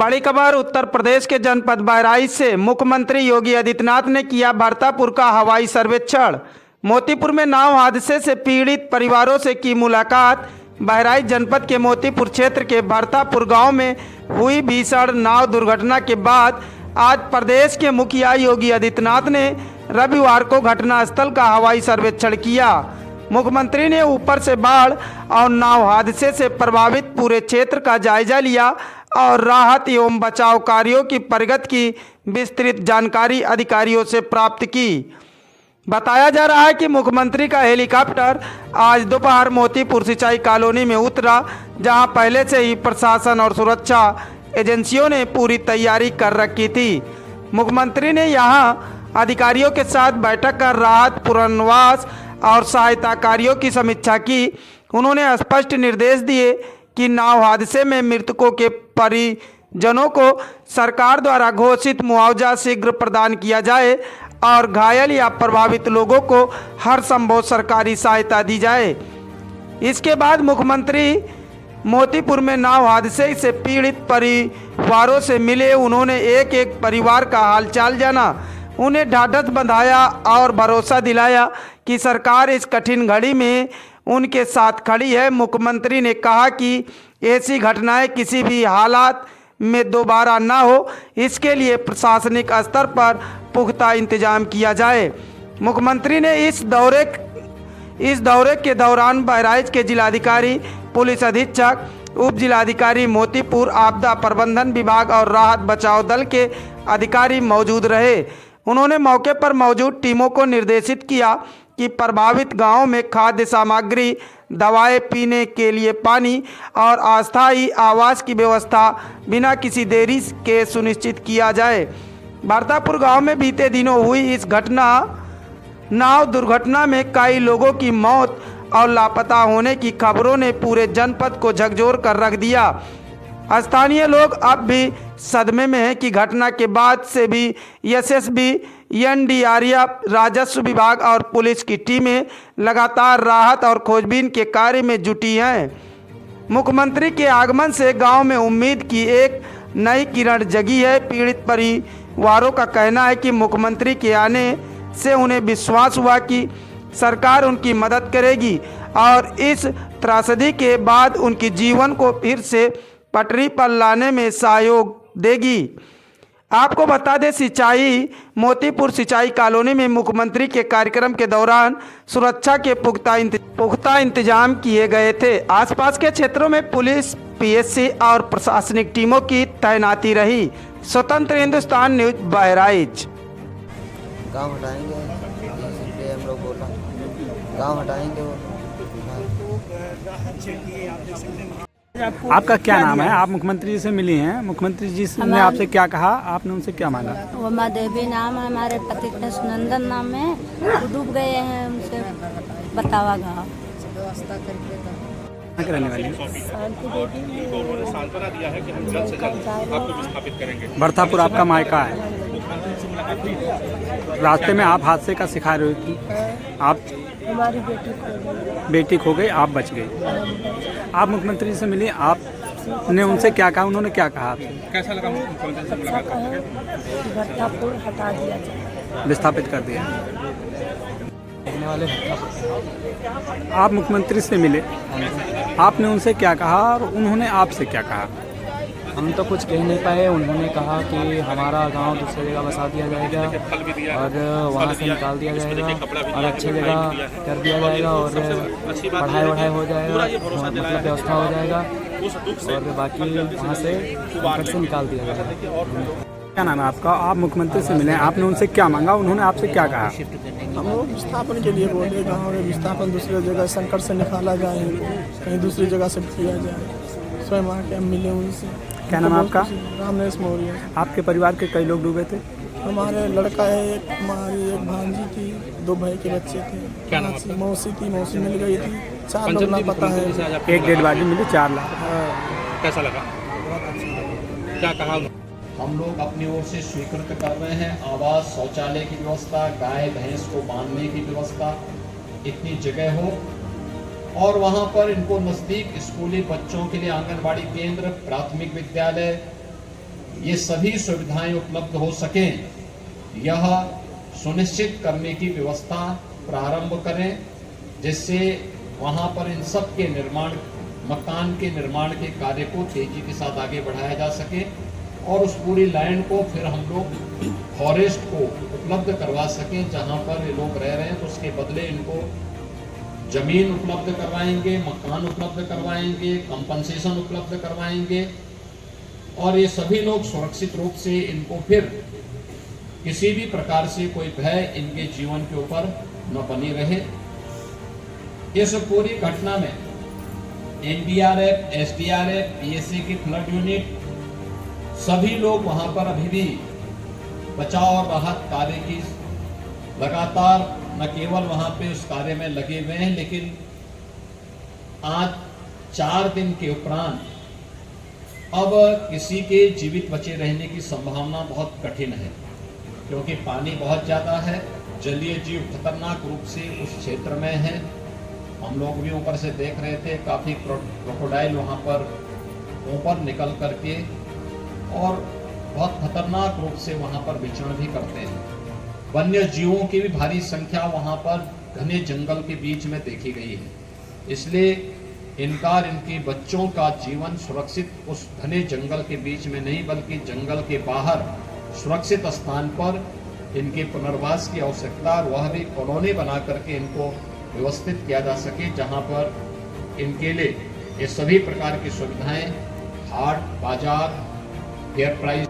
बड़ी खबर उत्तर प्रदेश के जनपद बहराइच से मुख्यमंत्री योगी आदित्यनाथ ने किया भरतापुर का हवाई सर्वेक्षण। मोतीपुर में नाव हादसे से पीड़ित परिवारों से की मुलाकात। बहराइच जनपद के मोतीपुर क्षेत्र के भरतापुर गांव में हुई भीषण नाव दुर्घटना के बाद आज प्रदेश के मुखिया योगी आदित्यनाथ ने रविवार को घटनास्थल का हवाई सर्वेक्षण किया। मुख्यमंत्री ने ऊपर से बाढ़ और नाव हादसे से प्रभावित पूरे क्षेत्र का जायजा लिया और राहत एवं बचाव कार्यों की प्रगति की विस्तृत जानकारी अधिकारियों से प्राप्त की। बताया जा रहा है कि मुख्यमंत्री का हेलीकॉप्टर आज दोपहर मोतीपुर सिंचाई कॉलोनी में उतरा, जहां पहले से ही प्रशासन और सुरक्षा एजेंसियों ने पूरी तैयारी कर रखी थी। मुख्यमंत्री ने यहां अधिकारियों के साथ बैठक कर राहत, पुनर्वास और सहायता कार्यों की समीक्षा की। उन्होंने स्पष्ट निर्देश दिए कि नाव हादसे में मृतकों के परिजनों को सरकार द्वारा घोषित मुआवजा शीघ्र प्रदान किया जाए और घायल या प्रभावित लोगों को हर संभव सरकारी सहायता दी जाए। इसके बाद मुख्यमंत्री मोतीपुर में नाव हादसे से पीड़ित परिवारों से मिले। उन्होंने एक एक परिवार का हालचाल जाना, उन्हें ढाढ़स बंधाया और भरोसा दिलाया कि सरकार इस कठिन घड़ी में उनके साथ खड़ी है। मुख्यमंत्री ने कहा कि ऐसी घटनाएं किसी भी हालात में दोबारा न हो, इसके लिए प्रशासनिक स्तर पर पुख्ता इंतजाम किया जाए। मुख्यमंत्री ने इस दौरे के दौरान बहराइच के जिलाधिकारी, पुलिस अधीक्षक, उप जिलाधिकारी मोतीपुर, आपदा प्रबंधन विभाग और राहत बचाव दल के अधिकारी मौजूद रहे। उन्होंने मौके पर मौजूद टीमों को निर्देशित किया कि प्रभावित गांवों में खाद्य सामग्री, दवाएं, पीने के लिए पानी और अस्थायी आवास की व्यवस्था बिना किसी देरी के सुनिश्चित किया जाए। भरतापुर गांव में बीते दिनों हुई इस नाव दुर्घटना में कई लोगों की मौत और लापता होने की खबरों ने पूरे जनपद को झकझोर कर रख दिया। स्थानीय लोग अब भी सदमे में हैं कि घटना के बाद से भी एसएसबी, एनडीआरएफ, राजस्व विभाग और पुलिस की टीमें लगातार राहत और खोजबीन के कार्य में जुटी हैं। मुख्यमंत्री के आगमन से गांव में उम्मीद की एक नई किरण जगी है। पीड़ित परिवारों का कहना है कि मुख्यमंत्री के आने से उन्हें विश्वास हुआ कि सरकार उनकी मदद करेगी और इस त्रासदी के बाद उनके जीवन को फिर से पटरी पर लाने में सहयोग देगी। आपको बता दें, मोतीपुर सिंचाई कॉलोनी में मुख्यमंत्री के कार्यक्रम के दौरान सुरक्षा के पुख्ता इंतजाम किए गए थे। आसपास के क्षेत्रों में पुलिस, पीएससी और प्रशासनिक टीमों की तैनाती रही। स्वतंत्र हिंदुस्तान न्यूज, बहराइच। गाँव हटाएंगे, हम लोग बोला गाँव हटाएंगे वो। आपका क्या नाम है? आप मुख्यमंत्री जी से मिली हैं, मुख्यमंत्री जी ने आपसे क्या कहा, आपने उनसे क्या मांगा? उमा देवी नाम है, हमारे पति का सुनंदन नाम है। वो डूब गए हैं, उनसे बतावा गाँव रहने वाली भरतापुर आपका मायका है। रास्ते में आप हादसे का शिकार हुई थी, आप हमारी बेटी खो गई, आप बच गई। आप मुख्यमंत्री से मिली, आपने उनसे क्या कहा, उन्होंने क्या कहा आपसे? कैसा लगा मुख्यमंत्री से मुलाकात करके? भरतापुर हटा दिया जाए, विस्थापित कर दिया। आप मुख्यमंत्री से मिले, आपने उनसे क्या कहा और उन्होंने आपसे क्या कहा? हम तो कुछ कह नहीं पाए। उन्होंने कहा कि हमारा गांव दूसरी जगह बसा दिया जाएगा और वहां से निकाल दिया जाएगा और अच्छी जगह कर दिया जाएगा और पढ़ाई हो जाएगा, मतलब व्यवस्था हो जाएगा और बाकी वहां से निकाल दिया जाएगा। क्या नाम है आपका? आप मुख्यमंत्री से मिले, आपने उनसे क्या मांगा, उन्होंने आपसे क्या कहा? हम लोग विस्थापन के लिए बोले, गाँव में विस्थापन दूसरी जगह संकट से निकाला जाए, कहीं दूसरी जगह से किया जाए। स्वयं आके हम मिले उनसे। क्या नाम है आपका? रामनेश मौर्य। आपके परिवार के कई लोग डूबे थे? हमारे लड़का है एक, हमारी एक भांजी थी, 2 भाई के बच्चे थे। क्या नाम? मौसी थी, मौसी मिल गई थी। 4 लोग ना पता है। एक डेड बॉडी मिली, 4 लाख। कैसा लगा? क्या कहा? हम लोग अपनी ओर से स्वीकृत कर रहे हैं आवास, शौचालय की व्यवस्था, गाय भैंस को बांधने की व्यवस्था, इतनी जगह हो और वहाँ पर इनको नज़दीक स्कूली बच्चों के लिए आंगनबाड़ी केंद्र, प्राथमिक विद्यालय, ये सभी सुविधाएं उपलब्ध हो सकें, यह सुनिश्चित करने की व्यवस्था प्रारंभ करें, जिससे वहां पर इन सब के निर्माण, मकान के निर्माण के कार्य को तेजी के साथ आगे बढ़ाया जा सके और उस पूरी लैंड को फिर हम लोग फॉरेस्ट को उपलब्ध करवा सकें। जहां पर ये लोग रह रहे हैं तो उसके बदले इनको जमीन उपलब्ध करवाएंगे, मकान उपलब्ध करवाएंगे, कंपनसेशन उपलब्ध करवाएंगे और ये सभी लोग सुरक्षित रूप से इनको फिर किसी भी प्रकार से कोई भय इनके जीवन के ऊपर न बनी रहे। इस पूरी घटना में एनडीआरएफ, एसडीआरएफ, पीएसए की फ्लड यूनिट, सभी लोग वहां पर अभी भी बचाव और राहत कार्य की लगातार न केवल वहां पे उस कार्य में लगे हुए हैं, लेकिन आज 4 दिन के उपरांत अब किसी के जीवित बचे रहने की संभावना बहुत कठिन है, क्योंकि पानी बहुत ज्यादा है, जलीय जीव खतरनाक रूप से उस क्षेत्र में है। हम लोग भी ऊपर से देख रहे थे, काफी क्रोकोडाइल वहां पर ऊपर निकल करके और बहुत खतरनाक रूप से वहां पर विचरण भी करते हैं। वन्य जीवों की भी भारी संख्या वहां पर घने जंगल के बीच में देखी गई है। इसलिए इनके बच्चों का जीवन सुरक्षित उस घने जंगल के बीच में नहीं, बल्कि जंगल के बाहर सुरक्षित स्थान पर इनके पुनर्वास की आवश्यकता, और वह भी कॉलोनी बना करके इनको व्यवस्थित किया जा सके, जहां पर इनके लिए ये सभी प्रकार की सुविधाएं, हाट, बाजार, फेयर प्राइस